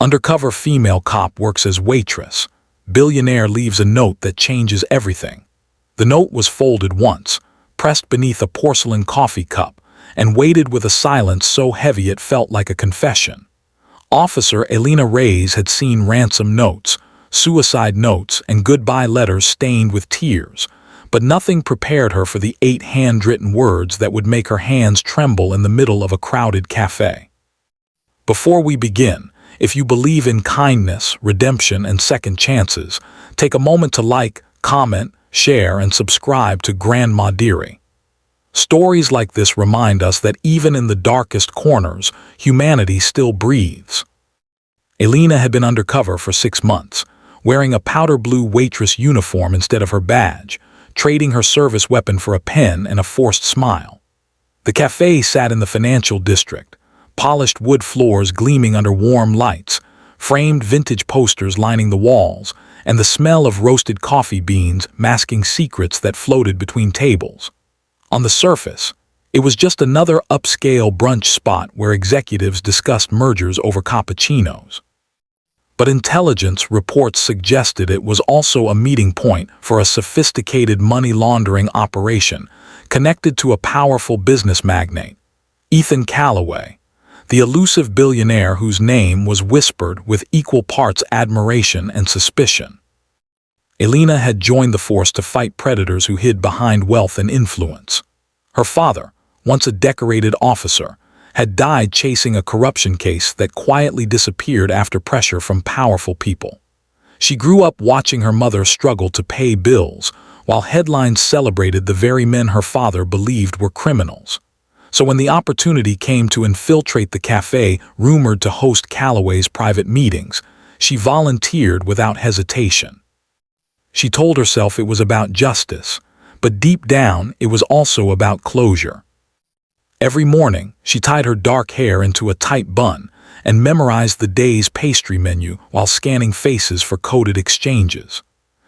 Undercover female cop works as waitress. Billionaire leaves a note that changes everything. The note was folded once, pressed beneath a porcelain coffee cup, and weighted with a silence so heavy it felt like a confession. Officer Elena Reyes had seen ransom notes, suicide notes, and goodbye letters stained with tears, but nothing prepared her for the 8 handwritten words that would make her hands tremble in the middle of a crowded cafe. Before we begin, if you believe in kindness, redemption, and second chances, take a moment to like, comment, share, and subscribe to Grandma Dearie. Stories like this remind us that even in the darkest corners, humanity still breathes. Elena had been undercover for 6 months, wearing a powder blue waitress uniform instead of her badge, trading her service weapon for a pen and a forced smile. The cafe sat in the financial district, polished wood floors gleaming under warm lights, framed vintage posters lining the walls, and the smell of roasted coffee beans masking secrets that floated between tables. On the surface, it was just another upscale brunch spot where executives discussed mergers over cappuccinos. But intelligence reports suggested it was also a meeting point for a sophisticated money laundering operation connected to a powerful business magnate, Ethan Callaway, the elusive billionaire whose name was whispered with equal parts admiration and suspicion. Elena had joined the force to fight predators who hid behind wealth and influence. Her father, once a decorated officer, had died chasing a corruption case that quietly disappeared after pressure from powerful people. She grew up watching her mother struggle to pay bills, while headlines celebrated the very men her father believed were criminals. So when the opportunity came to infiltrate the cafe rumored to host Callaway's private meetings, she volunteered without hesitation. She told herself it was about justice, but deep down it was also about closure. Every morning, she tied her dark hair into a tight bun and memorized the day's pastry menu while scanning faces for coded exchanges.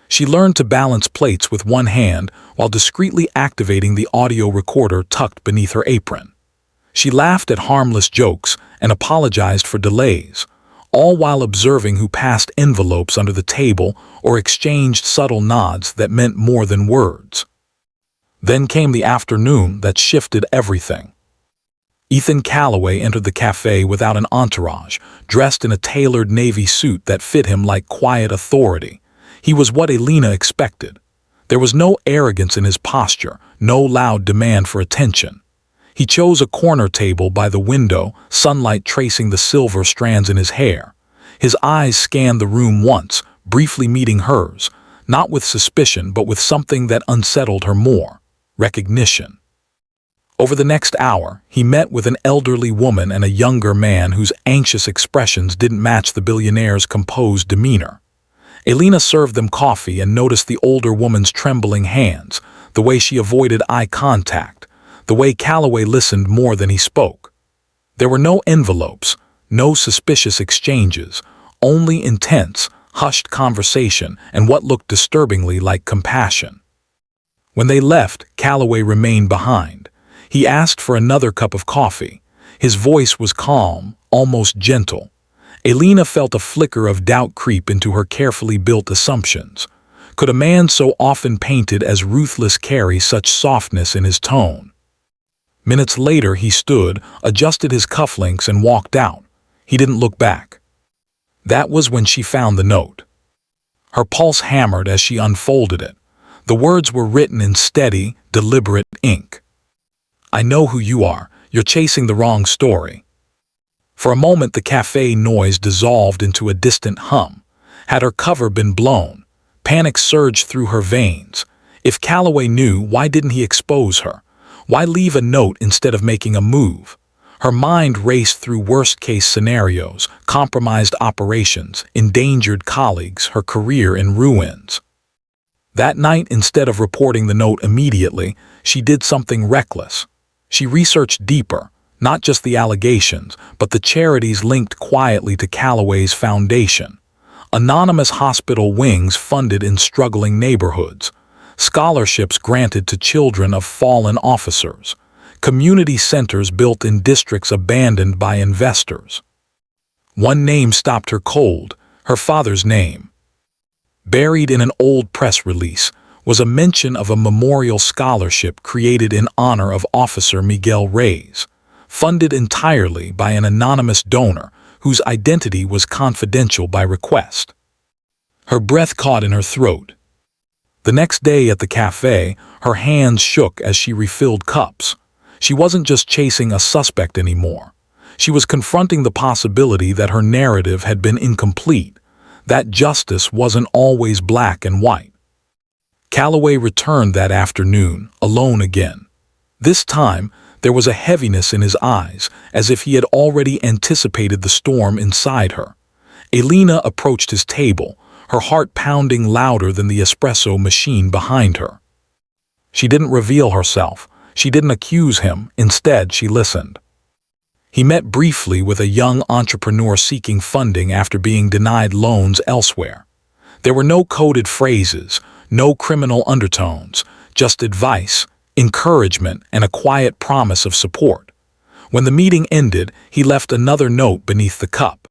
She learned to balance plates with one hand while discreetly activating the audio recorder tucked beneath her apron. She laughed at harmless jokes and apologized for delays, all while observing who passed envelopes under the table or exchanged subtle nods that meant more than words. Then came the afternoon that shifted everything. Ethan Callaway entered the cafe without an entourage, dressed in a tailored navy suit that fit him like quiet authority. He was what Elena expected. There was no arrogance in his posture, no loud demand for attention. He chose a corner table by the window, sunlight tracing the silver strands in his hair. His eyes scanned the room once, briefly meeting hers, not with suspicion but with something that unsettled her more: recognition. Over the next hour, he met with an elderly woman and a younger man whose anxious expressions didn't match the billionaire's composed demeanor. Elena served them coffee and noticed the older woman's trembling hands, the way she avoided eye contact, the way Callaway listened more than he spoke. There were no envelopes, no suspicious exchanges, only intense, hushed conversation and what looked disturbingly like compassion. When they left, Callaway remained behind. He asked for another cup of coffee. His voice was calm, almost gentle. Elena felt a flicker of doubt creep into her carefully built assumptions. Could a man so often painted as ruthless carry such softness in his tone? Minutes later he stood, adjusted his cufflinks and walked out. He didn't look back. That was when she found the note. Her pulse hammered as she unfolded it. The words were written in steady, deliberate ink. "I know who you are. You're chasing the wrong story." For a moment the cafe noise dissolved into a distant hum. Had her cover been blown? Panic surged through her veins. If Callaway knew, why didn't he expose her? Why leave a note instead of making a move? Her mind raced through worst-case scenarios, compromised operations, endangered colleagues, her career in ruins. That night, instead of reporting the note immediately, she did something reckless. She researched deeper, not just the allegations, but the charities linked quietly to Callaway's foundation. Anonymous hospital wings funded in struggling neighborhoods, scholarships granted to children of fallen officers, community centers built in districts abandoned by investors. One name stopped her cold, her father's name. Buried in an old press release was a mention of a memorial scholarship created in honor of Officer Miguel Reyes, funded entirely by an anonymous donor whose identity was confidential by request. Her breath caught in her throat. The next day at the cafe, her hands shook as she refilled cups. She wasn't just chasing a suspect anymore. She was confronting the possibility that her narrative had been incomplete, that justice wasn't always black and white. Calloway returned that afternoon, alone again. This time, there was a heaviness in his eyes, as if he had already anticipated the storm inside her. Elena approached his table, her heart pounding louder than the espresso machine behind her. She didn't reveal herself. She didn't accuse him. Instead, she listened. He met briefly with a young entrepreneur seeking funding after being denied loans elsewhere. There were no coded phrases, no criminal undertones, just advice, encouragement, and a quiet promise of support. When the meeting ended, he left another note beneath the cup.